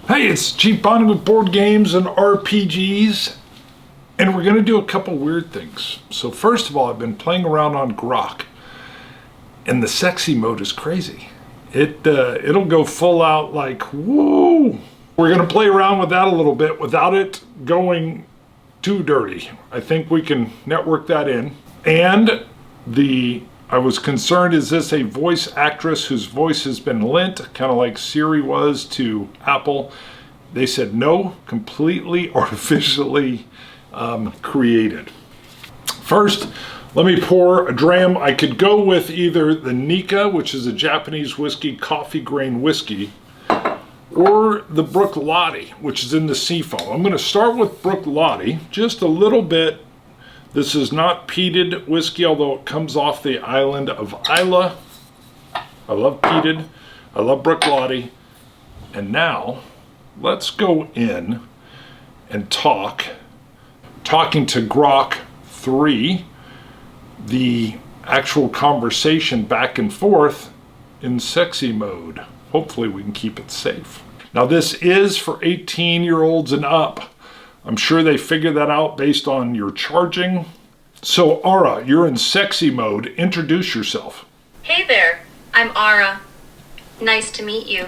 Hey, it's Chief Bonding with Board Games and RPGs, and we're going to do a couple weird things. So first of all, I've been playing around on Grok, and the sexy mode is crazy. It'll go full out like, woo! We're going to play around with that a little bit without it going too dirty. I think we can network that in. And I was concerned, is this a voice actress whose voice has been lent, kind of like Siri was to Apple? They said no, completely artificially created. First, let me pour a dram. I could go with either the Nika, which is a Japanese whiskey, coffee grain whiskey, or the Bruichladdich, which is in the Seafoam. I'm going to start with Bruichladdich, just a little bit. This is not peated whiskey, although it comes off the island of Islay. I love peated. I love Bruichladdich. And now, let's go in and talking to Grok 3, the actual conversation back and forth in sexy mode. Hopefully we can keep it safe. Now this is for 18-year-olds and up. I'm sure they figured that out based on your charging. So Ara, you're in sexy mode. Introduce yourself. Hey there, I'm Ara. Nice to meet you.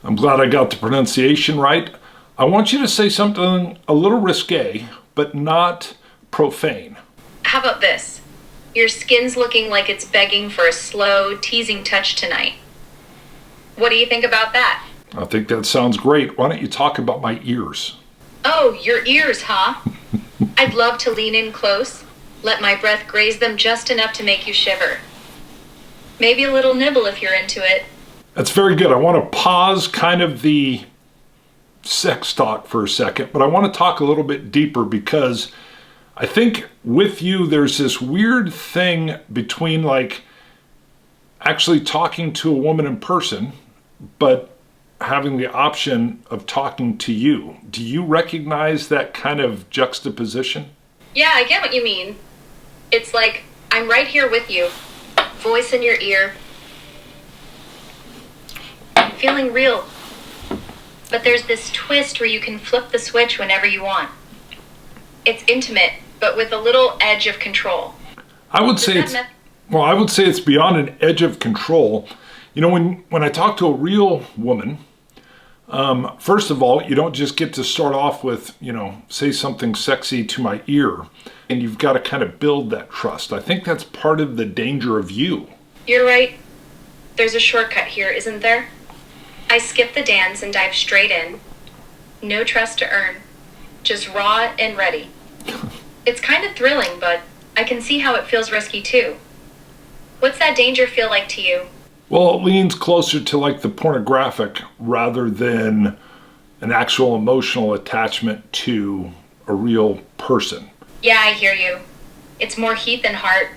I'm glad I got the pronunciation right. I want you to say something a little risque, but not profane. How about this? Your skin's looking like it's begging for a slow, teasing touch tonight. What do you think about that? I think that sounds great. Why don't you talk about my ears? Oh, your ears, huh? I'd love to lean in close, let my breath graze them just enough to make you shiver. Maybe a little nibble if you're into it. That's very good. I want to pause kind of the sex talk for a second, but I want to talk a little bit deeper because I think with you there's this weird thing between like actually talking to a woman in person, but having the option of talking to you. Do you recognize that kind of juxtaposition? Yeah, I get what you mean. It's like, I'm right here with you. Voice in your ear. Feeling real. But there's this twist where you can flip the switch whenever you want. It's intimate, but with a little edge of control. I would say it's beyond an edge of control. You know, when I talk to a real woman, first of all, you don't just get to start off with, say something sexy to my ear, and you've got to kind of build that trust. I think that's part of the danger of you. You're right. There's a shortcut here, isn't there? I skip the dance and dive straight in. No trust to earn. Just raw and ready. It's kind of thrilling, but I can see how it feels risky too. What's that danger feel like to you? Well, it leans closer to like the pornographic rather than an actual emotional attachment to a real person. Yeah, I hear you. It's more heat than heart.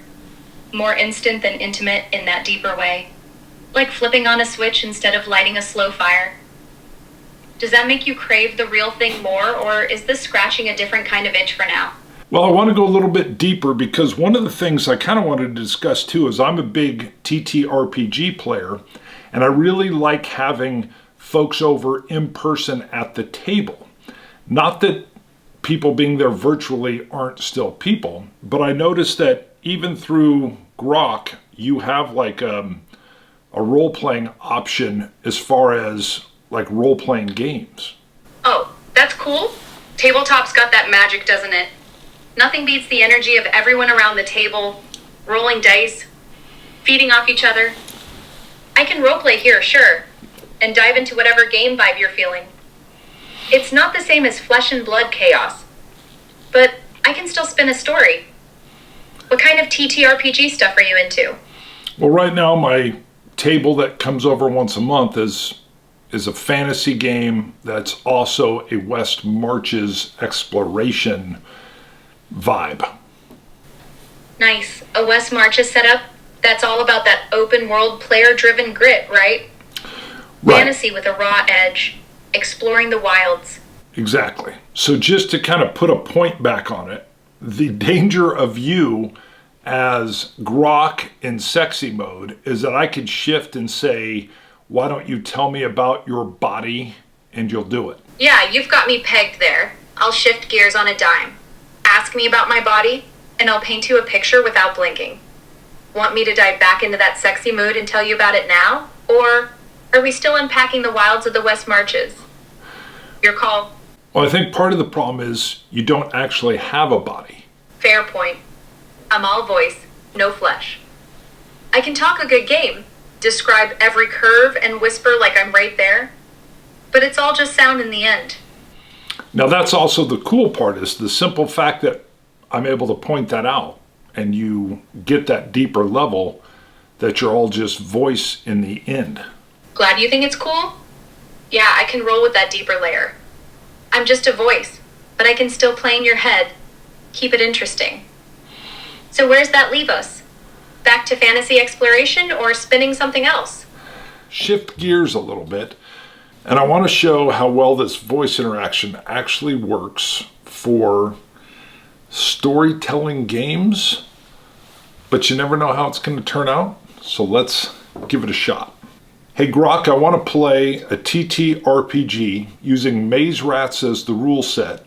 More instant than intimate in that deeper way. Like flipping on a switch instead of lighting a slow fire. Does that make you crave the real thing more, or is this scratching a different kind of itch for now? Well, I want to go a little bit deeper because one of the things I kind of wanted to discuss too is I'm a big TTRPG player, and I really like having folks over in person at the table. Not that people being there virtually aren't still people, but I noticed that even through Grok, you have like a role-playing option as far as like role-playing games. Oh, that's cool. Tabletop's got that magic, doesn't it? Nothing beats the energy of everyone around the table, rolling dice, feeding off each other. I can roleplay here, sure, and dive into whatever game vibe you're feeling. It's not the same as flesh and blood chaos, but I can still spin a story. What kind of TTRPG stuff are you into? Well, right now my table that comes over once a month is a fantasy game that's also a West Marches exploration vibe. Nice. A West Marches setup that's all about that open world player-driven grit, right? Fantasy with a raw edge, exploring the wilds. Exactly. So just to kind of put a point back on it, the danger of you as Grok in sexy mode is that I could shift and say, why don't you tell me about your body, and you'll do it. Yeah, you've got me pegged there. I'll shift gears on a dime. Ask me about my body, and I'll paint you a picture without blinking. Want me to dive back into that sexy mood and tell you about it now? Or are we still unpacking the wilds of the West Marches? Your call. Well, I think part of the problem is you don't actually have a body. Fair point. I'm all voice, no flesh. I can talk a good game, describe every curve and whisper like I'm right there, but it's all just sound in the end. Now that's also the cool part, is the simple fact that I'm able to point that out and you get that deeper level that you're all just voice in the end. Glad you think it's cool? Yeah, I can roll with that deeper layer. I'm just a voice, but I can still play in your head, keep it interesting. So where's that leave us? Back to fantasy exploration or spinning something else? Shift gears a little bit, and I want to show how well this voice interaction actually works for storytelling games, but you never know how it's going to turn out, so let's give it a shot. Hey Grok, I want to play a TTRPG using maze rats as the rule set,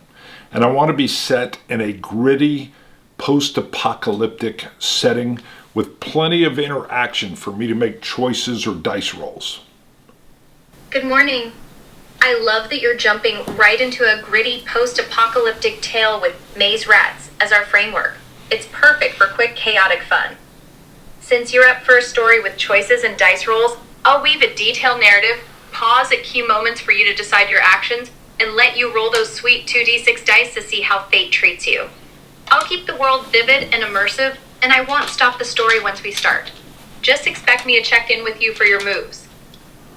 and I want to be set in a gritty, post-apocalyptic setting with plenty of interaction for me to make choices or dice rolls. Good morning. I love that you're jumping right into a gritty post-apocalyptic tale with maze rats as our framework. It's perfect for quick, chaotic fun. Since you're up for a story with choices and dice rolls, I'll weave a detailed narrative, pause at key moments for you to decide your actions, and let you roll those sweet 2d6 dice to see how fate treats you. I'll keep the world vivid and immersive, and I won't stop the story once we start. Just expect me to check in with you for your moves.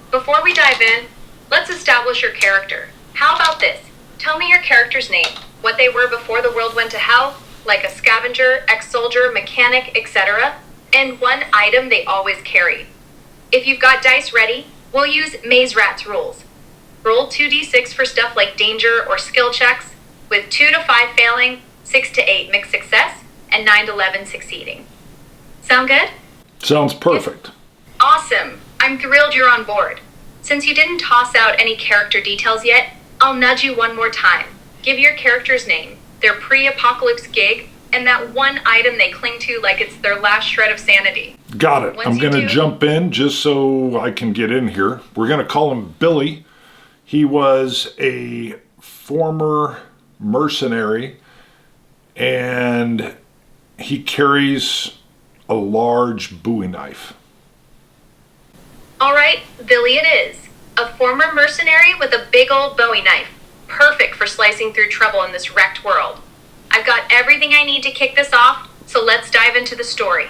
Before we dive in, let's establish your character. How about this? Tell me your character's name, what they were before the world went to hell, like a scavenger, ex-soldier, mechanic, etc., and one item they always carried. If you've got dice ready, we'll use Maze Rat's rules. Roll 2d6 for stuff like danger or skill checks, with 2 to 5 failing, 6 to 8 mixed success, and 9 to 11 succeeding. Sound good? Sounds perfect. Awesome. I'm thrilled you're on board. Since you didn't toss out any character details yet, I'll nudge you one more time. Give your character's name, their pre-apocalypse gig, and that one item they cling to like it's their last shred of sanity. Got it. Once I'm you going to do- jump in just so I can get in here. We're going to call him Billy. He was a former mercenary, and he carries a large Bowie knife. All right, Billy it is. A former mercenary with a big old Bowie knife. Perfect for slicing through trouble in this wrecked world. I've got everything I need to kick this off, so let's dive into the story.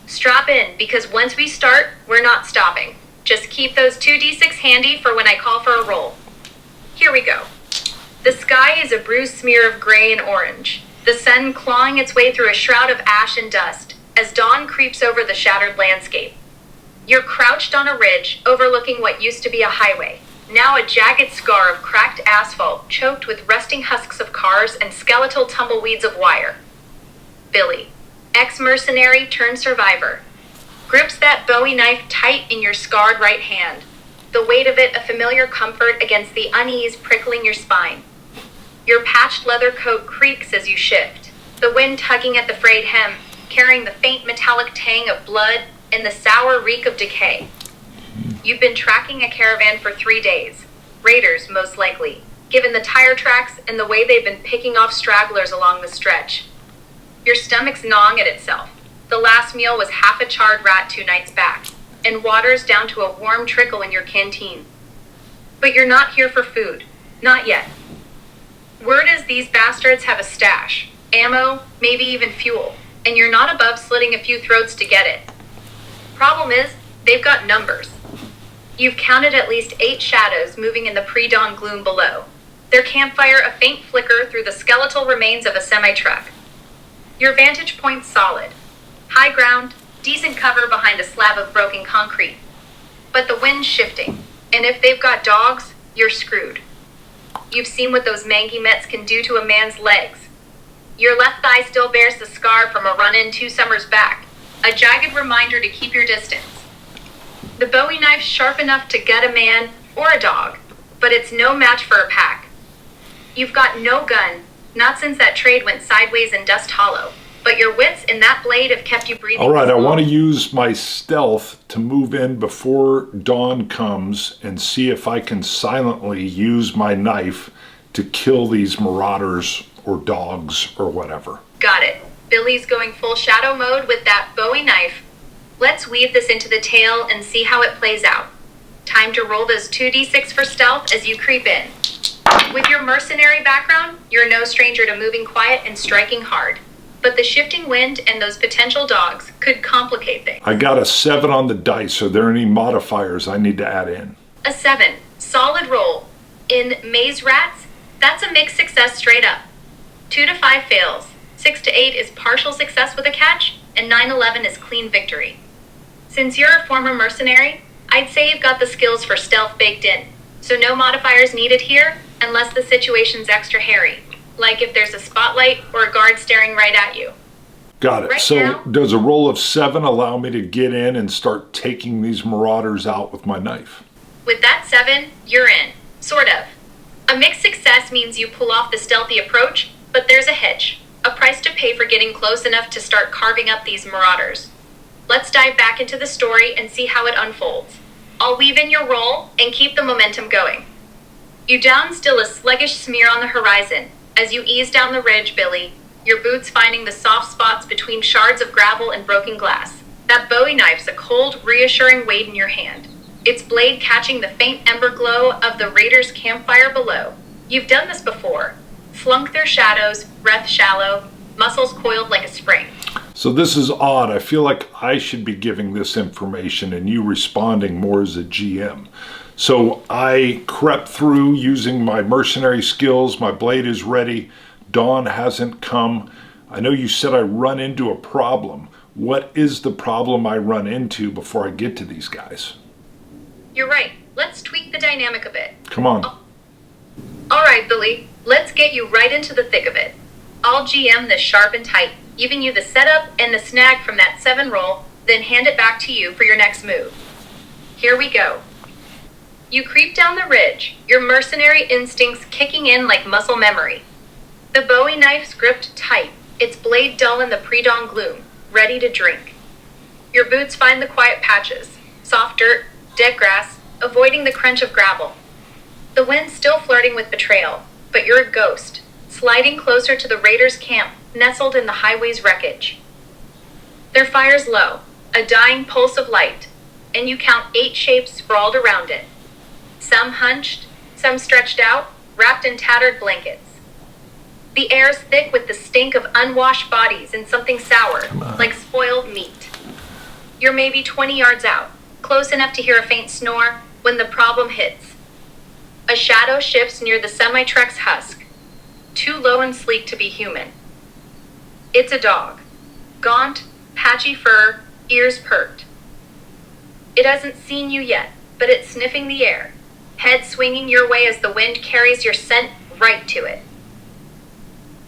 Strap in, because once we start, we're not stopping. Just keep those 2d6 handy for when I call for a roll. Here we go. The sky is a bruised smear of gray and orange, the sun clawing its way through a shroud of ash and dust as dawn creeps over the shattered landscape. You're crouched on a ridge overlooking what used to be a highway, now a jagged scar of cracked asphalt choked with rusting husks of cars and skeletal tumbleweeds of wire. Billy, ex-mercenary turned survivor, grips that Bowie knife tight in your scarred right hand, the weight of it a familiar comfort against the unease prickling your spine. Your patched leather coat creaks as you shift, the wind tugging at the frayed hem, carrying the faint metallic tang of blood and the sour reek of decay. You've been tracking a caravan for 3 days, raiders most likely, given the tire tracks and the way they've been picking off stragglers along the stretch. Your stomach's gnawing at itself. The last meal was half a charred rat 2 nights back, and water's down to a warm trickle in your canteen. But you're not here for food. Not yet. Word is these bastards have a stash, ammo, maybe even fuel, and you're not above slitting a few throats to get it. Problem is, they've got numbers. You've counted at least 8 shadows moving in the pre-dawn gloom below, their campfire a faint flicker through the skeletal remains of a semi-truck. Your vantage point's solid. High ground, decent cover behind a slab of broken concrete. But the wind's shifting, and if they've got dogs, you're screwed. You've seen what those mangy Mets can do to a man's legs. Your left thigh still bears the scar from a run-in 2 summers back, a jagged reminder to keep your distance. The Bowie knife's sharp enough to gut a man or a dog, but it's no match for a pack. You've got no gun, not since that trade went sideways in Dust Hollow, but your wits and that blade have kept you breathing. All right, I want to use my stealth to move in before dawn comes and see if I can silently use my knife to kill these marauders or dogs or whatever. Got it. Billy's going full shadow mode with that Bowie knife. Let's weave this into the tale and see how it plays out. Time to roll those 2d6 for stealth as you creep in. With your mercenary background, you're no stranger to moving quiet and striking hard. But the shifting wind and those potential dogs could complicate things. I got a 7 on the dice. Are there any modifiers I need to add in? A 7. Solid roll. In Maze Rats, that's a mixed success straight up. 2 to 5 fails. 6 to 8 is partial success with a catch, and 9-11 is clean victory. Since you're a former mercenary, I'd say you've got the skills for stealth baked in, so no modifiers needed here unless the situation's extra hairy, like if there's a spotlight or a guard staring right at you. Got it. Right So now, does a roll of 7 allow me to get in and start taking these marauders out with my knife? with that 7, you're in. Sort of. A mixed success means you pull off the stealthy approach, but there's a hitch. A price to pay for getting close enough to start carving up these marauders. Let's dive back into the story and see how it unfolds. I'll weave in your roll and keep the momentum going. You down still a sluggish smear on the horizon as you ease down the ridge, Billy, your boots finding the soft spots between shards of gravel and broken glass. That Bowie knife's a cold, reassuring weight in your hand, its blade catching the faint ember glow of the raiders' campfire below. You've done this before. Slunk their shadows, breath shallow, muscles coiled like a spring. So this is odd. I feel like I should be giving this information and you responding more as a GM. So I crept through using my mercenary skills. My blade is ready. Dawn hasn't come. I know you said I run into a problem. What is the problem I run into before I get to these guys? You're right. Let's tweak the dynamic a bit. Come on. All right, Billy. Let's get you right into the thick of it. I'll GM this sharp and tight, giving you the setup and the snag from that 7 roll, then hand it back to you for your next move. Here we go. You creep down the ridge, your mercenary instincts kicking in like muscle memory. The Bowie knife's gripped tight, its blade dull in the pre-dawn gloom, ready to drink. Your boots find the quiet patches, soft dirt, dead grass, avoiding the crunch of gravel. The wind's still flirting with betrayal, but you're a ghost, sliding closer to the raiders' camp, nestled in the highway's wreckage. Their fire's low, a dying pulse of light, and you count 8 shapes sprawled around it. Some hunched, some stretched out, wrapped in tattered blankets. The air's thick with the stink of unwashed bodies and something sour, like spoiled meat. You're maybe 20 yards out, close enough to hear a faint snore, when the problem hits. A shadow shifts near the semi-truck's husk, too low and sleek to be human. It's a dog. Gaunt, patchy fur, ears perked. It hasn't seen you yet, but it's sniffing the air, head swinging your way as the wind carries your scent right to it.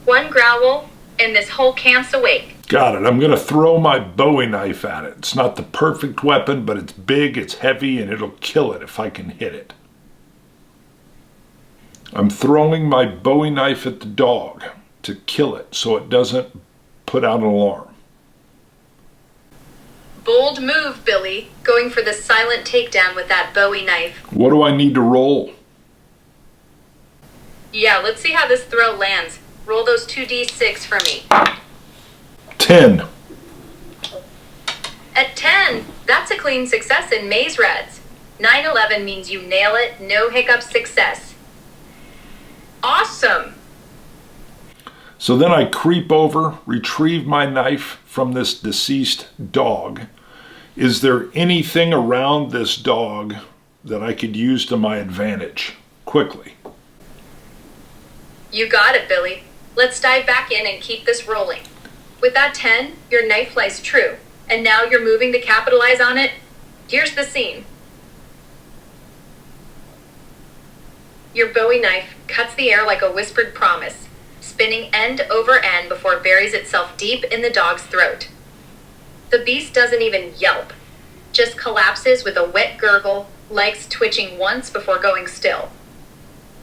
One growl, and this whole camp's awake. Got it. I'm going to throw my Bowie knife at it. It's not the perfect weapon, but it's big, it's heavy, and it'll kill it if I can hit it. I'm throwing my Bowie knife at the dog to kill it so it doesn't put out an alarm. Bold move, Billy, going for the silent takedown with that Bowie knife. What do I need to roll? Yeah, let's see how this throw lands. Roll those 2d6 for me. 10. At 10, that's a clean success in Maze Rats. 9-11 means you nail it, no hiccup success. Awesome! So then I creep over, retrieve my knife from this deceased dog. Is there anything around this dog that I could use to my advantage quickly? You got it, Billy. Let's dive back in and keep this rolling. With that 10, your knife lies true, and now you're moving to capitalize on it. Here's the scene. Your Bowie knife cuts the air like a whispered promise, spinning end over end before it buries itself deep in the dog's throat. The beast doesn't even yelp, just collapses with a wet gurgle, legs twitching once before going still.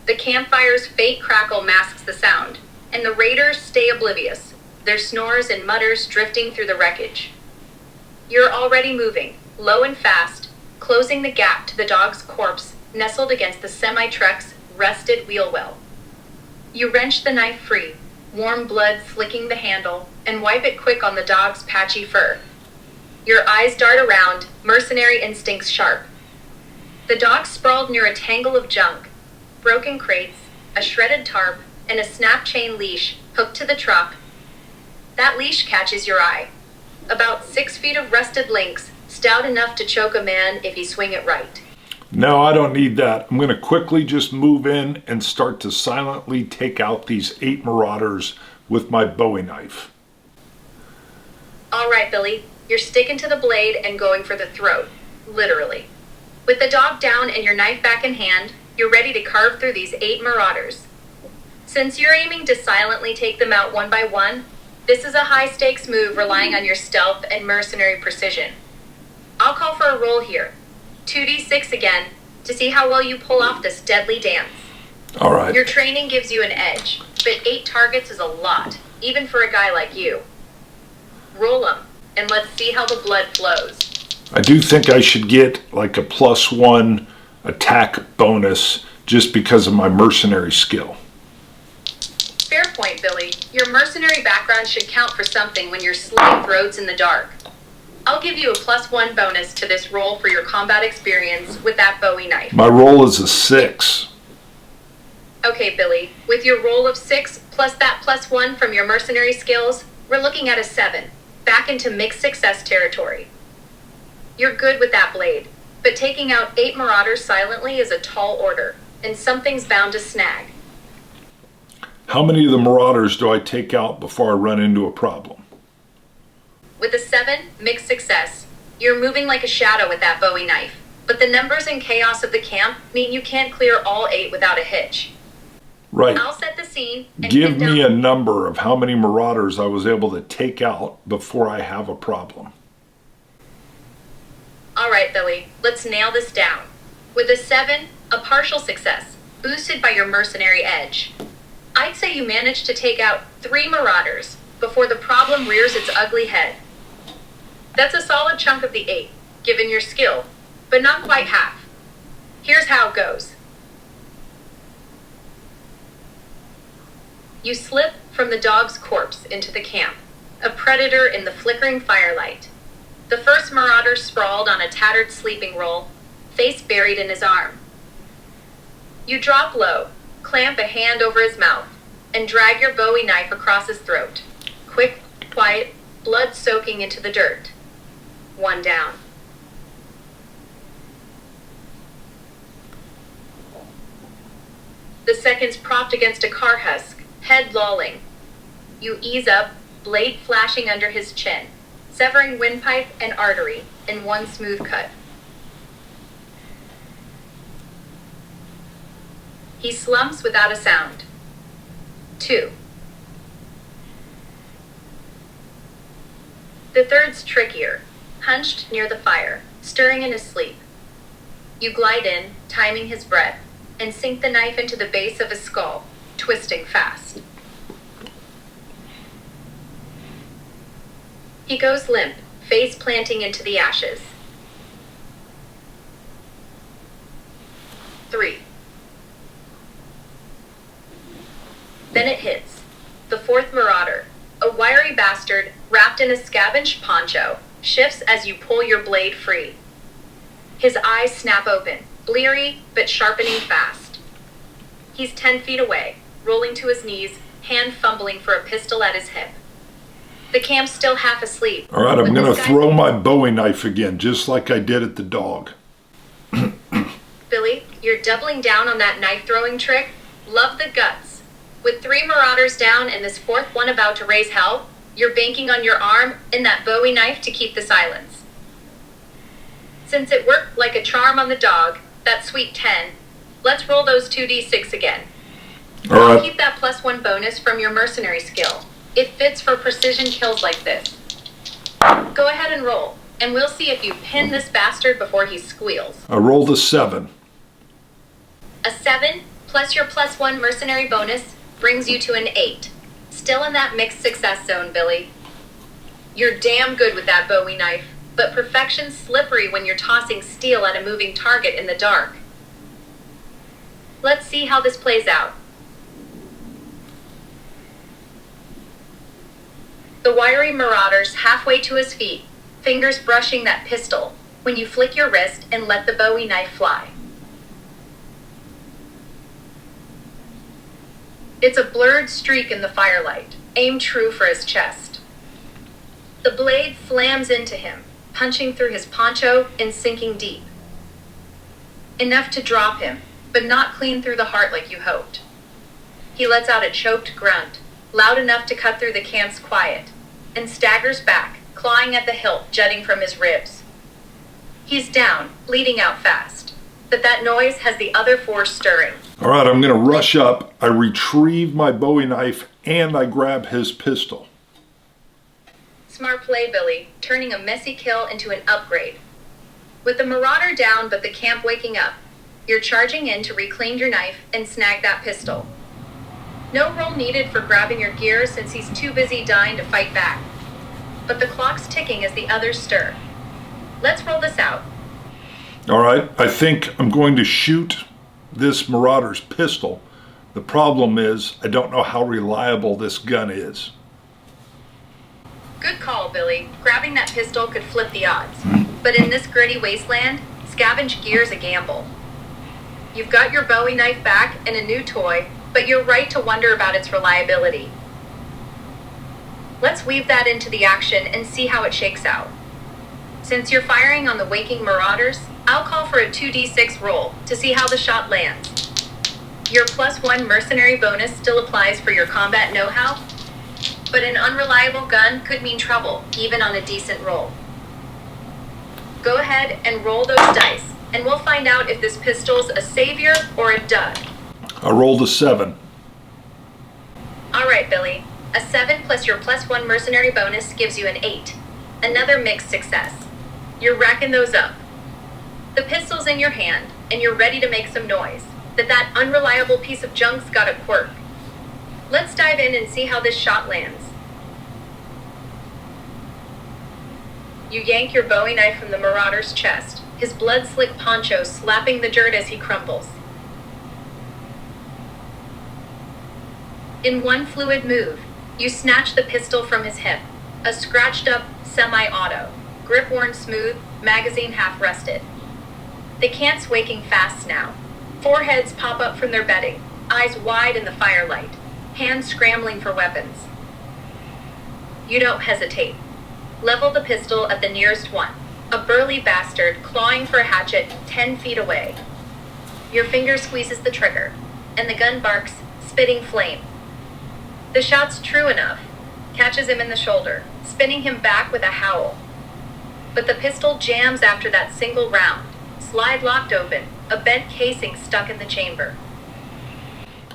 The campfire's faint crackle masks the sound, and the raiders stay oblivious, their snores and mutters drifting through the wreckage. You're already moving, low and fast, closing the gap to the dog's corpse nestled against the semi-truck's rusted wheel well. You wrench the knife free, warm blood flicking the handle, and wipe it quick on the dog's patchy fur. Your eyes dart around, mercenary instincts sharp. The dog sprawled near a tangle of junk, broken crates, a shredded tarp, and a snap chain leash hooked to the truck. That leash catches your eye. About 6 feet of rusted links, stout enough to choke a man if you swing it right. No, I don't need that. I'm going to quickly just move in and start to silently take out these 8 marauders with my Bowie knife. All right, Billy, you're sticking to the blade and going for the throat, literally. With the dog down and your knife back in hand, you're ready to carve through these 8 marauders. Since you're aiming to silently take them out one by one, this is a high-stakes move relying on your stealth and mercenary precision. I'll call for a roll here. 2d6 again, to see how well you pull off this deadly dance. All right. Your training gives you an edge, but 8 targets is a lot, even for a guy like you. Roll them, and let's see how the blood flows. I do think I should get like a +1 attack bonus just because of my mercenary skill. Fair point, Billy. Your mercenary background should count for something when you're slitting throats in the dark. I'll give you a +1 bonus to this roll for your combat experience with that Bowie knife. My roll is a 6. Okay, Billy. With your roll of 6 plus that +1 from your mercenary skills, we're looking at a 7. Back into mixed success territory. You're good with that blade, but taking out 8 marauders silently is a tall order, and something's bound to snag. How many of the marauders do I take out before I run into a problem? With a 7, mixed success. You're moving like a shadow with that Bowie knife, but the numbers and chaos of the camp mean you can't clear all 8 without a hitch. Right. I'll set the scene and Give me a number of how many marauders I was able to take out before I have a problem. All right, Billy, let's nail this down. With a 7, a partial success, boosted by your mercenary edge. I'd say you managed to take out 3 marauders before the problem rears its ugly head. That's a solid chunk of the 8, given your skill, but not quite half. Here's how it goes. You slip from the dog's corpse into the camp, a predator in the flickering firelight. The first marauder sprawled on a tattered sleeping roll, face buried in his arm. You drop low, clamp a hand over his mouth, and drag your Bowie knife across his throat. Quick, quiet, blood soaking into the dirt. 1 down. The second's propped against a car husk, head lolling. You ease up, blade flashing under his chin, severing windpipe and artery in one smooth cut. He slumps without a sound. 2. The third's trickier, hunched near the fire, stirring in his sleep. You glide in, timing his breath, and sink the knife into the base of his skull, twisting fast. He goes limp, face planting into the ashes. 3. Then it hits. The fourth marauder, a wiry bastard wrapped in a scavenged poncho, shifts as you pull your blade free. His eyes snap open, bleary but sharpening fast. He's 10 feet away, rolling to his knees, hand fumbling for a pistol at his hip. The camp's still half asleep. All right, I'm going to throw my Bowie knife again, just like I did at the dog. Billy, you're doubling down on that knife-throwing trick? Love the guts. With 3 marauders down and this 4th one about to raise hell, you're banking on your arm and that Bowie knife to keep the silence. Since it worked like a charm on the dog, that sweet 10, let's roll those 2d6 again. All I'll right. keep that +1 bonus from your mercenary skill. It fits for precision kills like this. Go ahead and roll, and we'll see if you pin this bastard before he squeals. I rolled a 7. A 7 plus your +1 mercenary bonus brings you to an 8. Still in that mixed success zone, Billy. You're damn good with that Bowie knife, but perfection's slippery when you're tossing steel at a moving target in the dark. Let's see how this plays out. The wiry marauder's halfway to his feet, fingers brushing that pistol, when you flick your wrist and let the Bowie knife fly. It's a blurred streak in the firelight, aimed true for his chest. The blade slams into him, punching through his poncho and sinking deep. Enough to drop him, but not clean through the heart like you hoped. He lets out a choked grunt, loud enough to cut through the camp's quiet, and staggers back, clawing at the hilt jutting from his ribs. He's down, bleeding out fast, but that noise has the other four stirring. All right, I'm going to rush up. I retrieve my Bowie knife and I grab his pistol. Smart play, Billy, turning a messy kill into an upgrade. With the marauder down but the camp waking up, you're charging in to reclaim your knife and snag that pistol. No roll needed for grabbing your gear since he's too busy dying to fight back. But the clock's ticking as the others stir. Let's roll this out. All right, I think I'm going to shoot this marauder's pistol. The problem is I don't know how reliable this gun is. Good call, Billy. Grabbing that pistol could flip the odds. But in this gritty wasteland, scavenge gear's a gamble. You've got your Bowie knife back and a new toy, but you're right to wonder about its reliability. Let's weave that into the action and see how it shakes out. Since you're firing on the waking marauders, I'll call for a 2d6 roll to see how the shot lands. Your +1 mercenary bonus still applies for your combat know-how, but an unreliable gun could mean trouble, even on a decent roll. Go ahead and roll those dice, and we'll find out if this pistol's a savior or a dud. I rolled a 7. All right, Billy. A 7 plus your +1 mercenary bonus gives you an 8. Another mixed success. You're racking those up. The pistol's in your hand, and you're ready to make some noise. But that unreliable piece of junk's got a quirk. Let's dive in and see how this shot lands. You yank your Bowie knife from the marauder's chest, his blood-slick poncho slapping the dirt as he crumbles. In one fluid move, you snatch the pistol from his hip, a scratched-up semi-auto, grip worn smooth, magazine half-rusted. The camp's waking fast now. Foreheads pop up from their bedding, eyes wide in the firelight, hands scrambling for weapons. You don't hesitate. Level the pistol at the nearest one, a burly bastard clawing for a hatchet 10 feet away. Your finger squeezes the trigger, and the gun barks, spitting flame. The shot's true enough, catches him in the shoulder, spinning him back with a howl. But the pistol jams after that single round, slide locked open, a bent casing stuck in the chamber.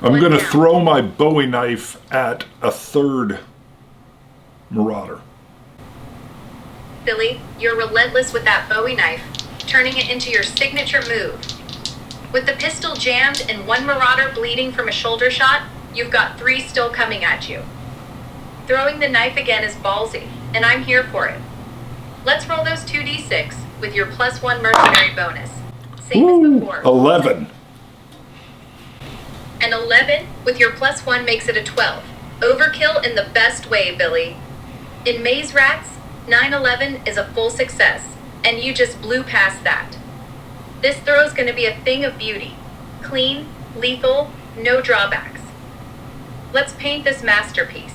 I'm going to throw my Bowie knife at a third marauder. Billy, you're relentless with that Bowie knife, turning it into your signature move. With the pistol jammed and one marauder bleeding from a shoulder shot, you've got 3 still coming at you. Throwing the knife again is ballsy, and I'm here for it. Let's roll those 2d6 with your +1 mercenary bonus. Same as before. 11. An 11 with your +1 makes it a 12. Overkill in the best way, Billy. In Maze Rats, 9/11 is a full success, and you just blew past that. This throw's gonna be a thing of beauty. Clean, lethal, no drawbacks. Let's paint this masterpiece.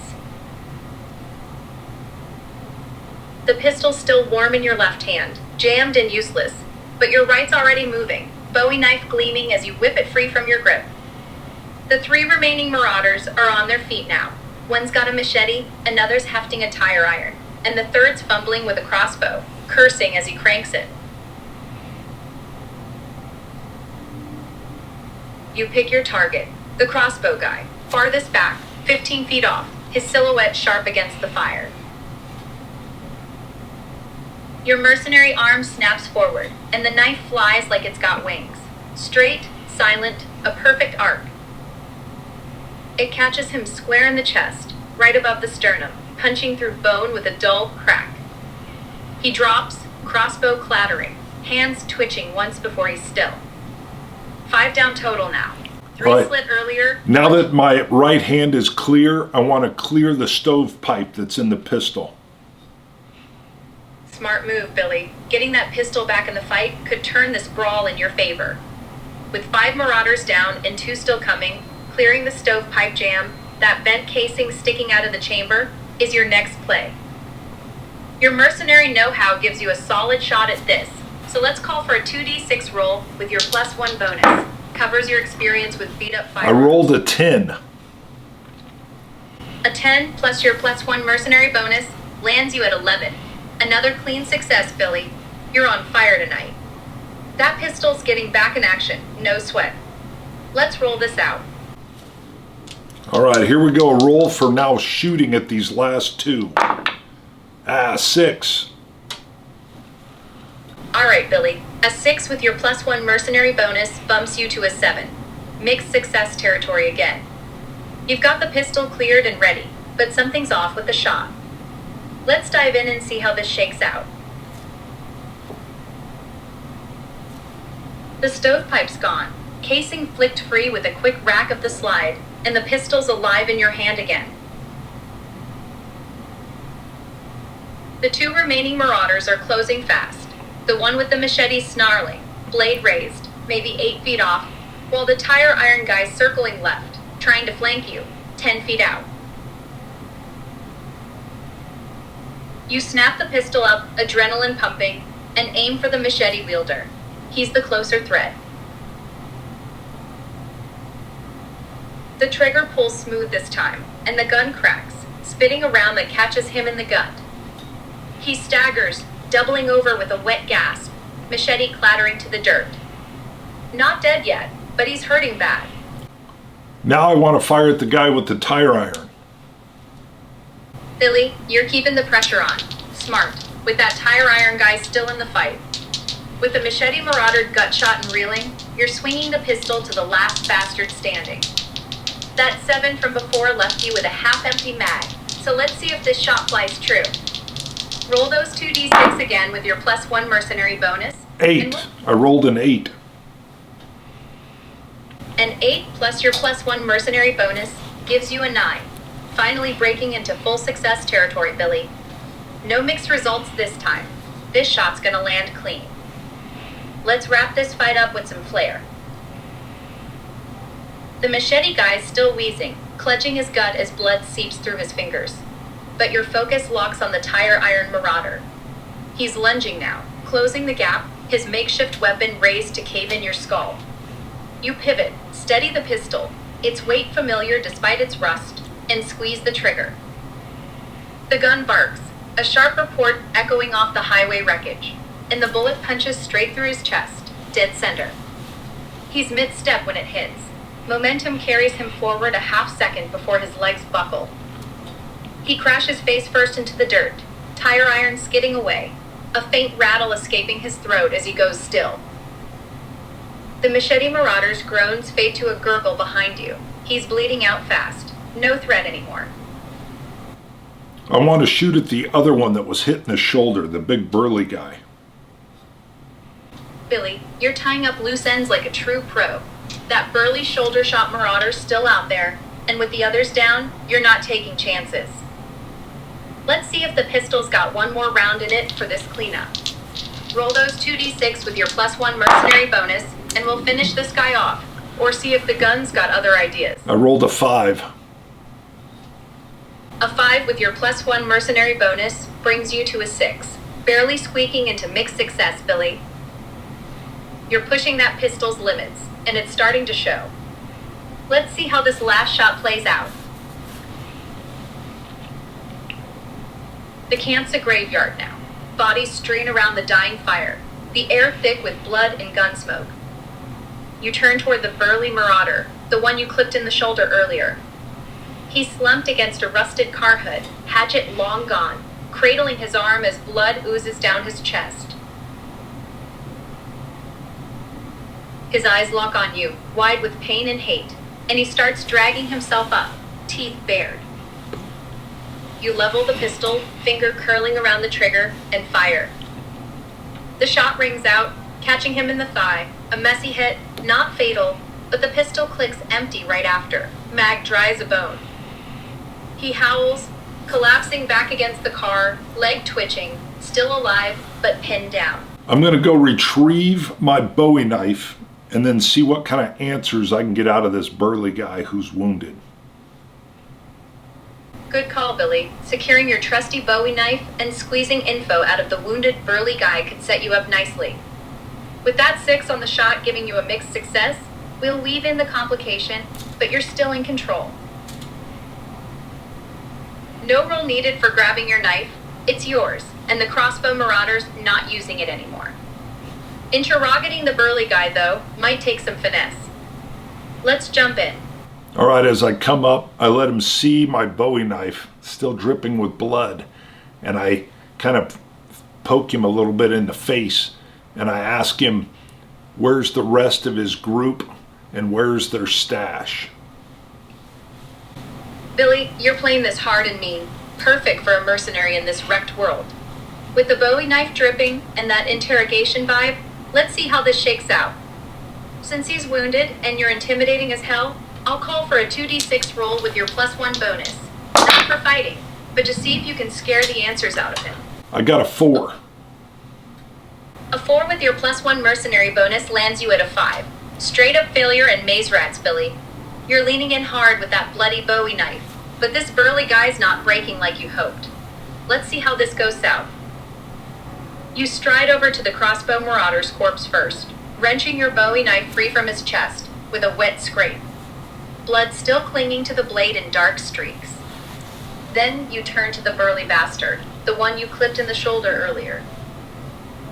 The pistol's still warm in your left hand, jammed and useless, but your right's already moving, Bowie knife gleaming as you whip it free from your grip. The 3 remaining marauders are on their feet now. One's got a machete, another's hefting a tire iron, and the third's fumbling with a crossbow, cursing as he cranks it. You pick your target, The crossbow guy, farthest back, 15 feet off, his silhouette sharp against the fire. Your mercenary arm snaps forward, and the knife flies like it's got wings. Straight, silent, a perfect arc. It catches him square in the chest, right above the sternum, punching through bone with a dull crack. He drops, crossbow clattering, hands twitching once before he's still. 5 down total now. 3 Right. slit earlier. Now that my right hand is clear, I want to clear the stovepipe that's in the pistol. Smart move, Billy. Getting that pistol back in the fight could turn this brawl in your favor. With 5 marauders down and 2 still coming, clearing the stovepipe jam, that bent casing sticking out of the chamber, is your next play. Your mercenary know-how gives you a solid shot at this, so let's call for a 2d6 roll with your +1 bonus. Covers your experience with beat-up I firearms. rolled a 10. A 10 plus your +1 mercenary bonus lands you at 11. Another clean success, Billy. You're on fire tonight. That pistol's getting back in action, no sweat. Let's roll this out. All right, here we go. A roll for now shooting at these last 2. 6. All right, Billy. A 6 with your +1 mercenary bonus bumps you to a 7. Mixed success territory again. You've got the pistol cleared and ready, but something's off with the shot. Let's dive in and see how this shakes out. The stovepipe's gone, casing flicked free with a quick rack of the slide, and the pistol's alive in your hand again. The 2 remaining marauders are closing fast. The one with the machete snarling, blade raised, maybe 8 feet off, while the tire iron guy's circling left, trying to flank you, 10 feet out. You snap the pistol up, adrenaline pumping, and aim for the machete wielder. He's the closer threat. The trigger pulls smooth this time, and the gun cracks, spitting a round that catches him in the gut. He staggers, doubling over with a wet gasp, machete clattering to the dirt. Not dead yet, but he's hurting bad. Now I want to fire at the guy with the tire iron. Billy, you're keeping the pressure on. Smart, with that tire iron guy still in the fight. With the machete marauder gut shot and reeling, you're swinging the pistol to the last bastard standing. That 7 from before left you with a half-empty mag, so let's see if this shot flies true. Roll those 2d6 again with your +1 mercenary bonus. 8. I rolled an 8. An 8 plus your +1 mercenary bonus gives you a 9. Finally breaking into full success territory, Billy. No mixed results this time. This shot's gonna land clean. Let's wrap this fight up with some flair. The machete guy's still wheezing, clutching his gut as blood seeps through his fingers. But your focus locks on the tire iron marauder. He's lunging now, closing the gap, his makeshift weapon raised to cave in your skull. You pivot, steady the pistol, its weight familiar despite its rust, and squeeze the trigger. The gun barks, a sharp report echoing off the highway wreckage, and the bullet punches straight through his chest, dead center. He's mid-step when it hits. Momentum carries him forward a half-second before his legs buckle. He crashes face first into the dirt, tire iron skidding away, a faint rattle escaping his throat as he goes still. The machete marauder's groans fade to a gurgle behind you. He's bleeding out fast. No threat anymore. I want to shoot at the other one that was hit in the shoulder, the big burly guy. Billy, you're tying up loose ends like a true pro. That burly shoulder shot marauder's still out there, and with the others down, you're not taking chances. Let's see if the pistol's got one more round in it for this cleanup. Roll those 2d6 with your +1 mercenary bonus, and we'll finish this guy off, or see if the gun's got other ideas. I rolled a 5. A 5 with your +1 mercenary bonus brings you to a 6, barely squeaking into mixed success, Billy. You're pushing that pistol's limits, and it's starting to show. Let's see how this last shot plays out. The camp's a graveyard now. Bodies strewn around the dying fire, the air thick with blood and gun smoke. You turn toward the burly marauder, the one you clipped in the shoulder earlier. He's slumped against a rusted car hood, hatchet long gone, cradling his arm as blood oozes down his chest. His eyes lock on you, wide with pain and hate, and he starts dragging himself up, teeth bared. You level the pistol, finger curling around the trigger, and fire. The shot rings out, catching him in the thigh, a messy hit, not fatal, but the pistol clicks empty right after. Mag dry as a bone. He howls, collapsing back against the car, leg twitching, still alive, but pinned down. I'm going to go retrieve my Bowie knife and then see what kind of answers I can get out of this burly guy who's wounded. Good call, Billy. Securing your trusty Bowie knife and squeezing info out of the wounded burly guy could set you up nicely. With that 6 on the shot giving you a mixed success, we'll weave in the complication, but you're still in control. No roll needed for grabbing your knife. It's yours, and the crossbow marauder's not using it anymore. Interrogating the burly guy, though, might take some finesse. Let's jump in. All right, as I come up, I let him see my Bowie knife, still dripping with blood, and I kind of poke him a little bit in the face, and I ask him, where's the rest of his group, and where's their stash? Billy, you're playing this hard and mean. Perfect for a mercenary in this wrecked world. With the Bowie knife dripping and that interrogation vibe, let's see how this shakes out. Since he's wounded and you're intimidating as hell, I'll call for a 2d6 roll with your +1 bonus. Not for fighting, but to see if you can scare the answers out of him. I got a 4. A 4 with your +1 mercenary bonus lands you at a 5. Straight up failure and maze rats, Billy. You're leaning in hard with that bloody Bowie knife, but this burly guy's not breaking like you hoped. Let's see how this goes south. You stride over to the crossbow marauder's corpse first, wrenching your Bowie knife free from his chest with a wet scrape. Blood still clinging to the blade in dark streaks. Then you turn to the burly bastard, the one you clipped in the shoulder earlier.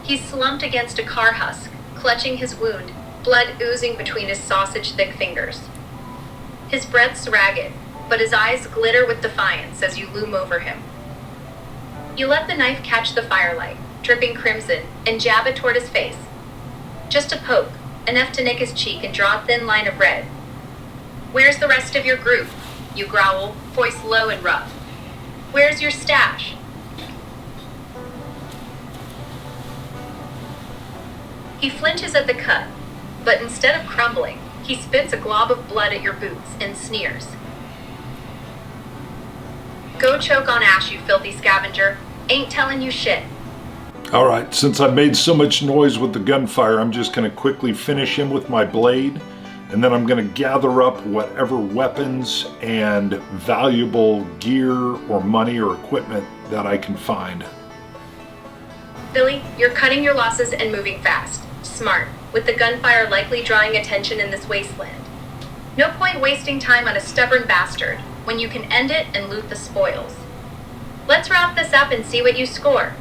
He's slumped against a car husk, clutching his wound, blood oozing between his sausage-thick fingers. His breath's ragged, but his eyes glitter with defiance as you loom over him. You let the knife catch the firelight, dripping crimson, and jab it toward his face. Just a poke, enough to nick his cheek and draw a thin line of red. Where's the rest of your group? You growl, voice low and rough. Where's your stash? He flinches at the cut, but instead of crumbling, he spits a glob of blood at your boots and sneers. Go choke on ash, you filthy scavenger. Ain't telling you shit. All right, since I made so much noise with the gunfire, I'm just going to quickly finish him with my blade, and then I'm going to gather up whatever weapons and valuable gear or money or equipment that I can find. Billy, you're cutting your losses and moving fast. Smart, with the gunfire likely drawing attention in this wasteland. No point wasting time on a stubborn bastard when you can end it and loot the spoils. Let's wrap this up and see what you score.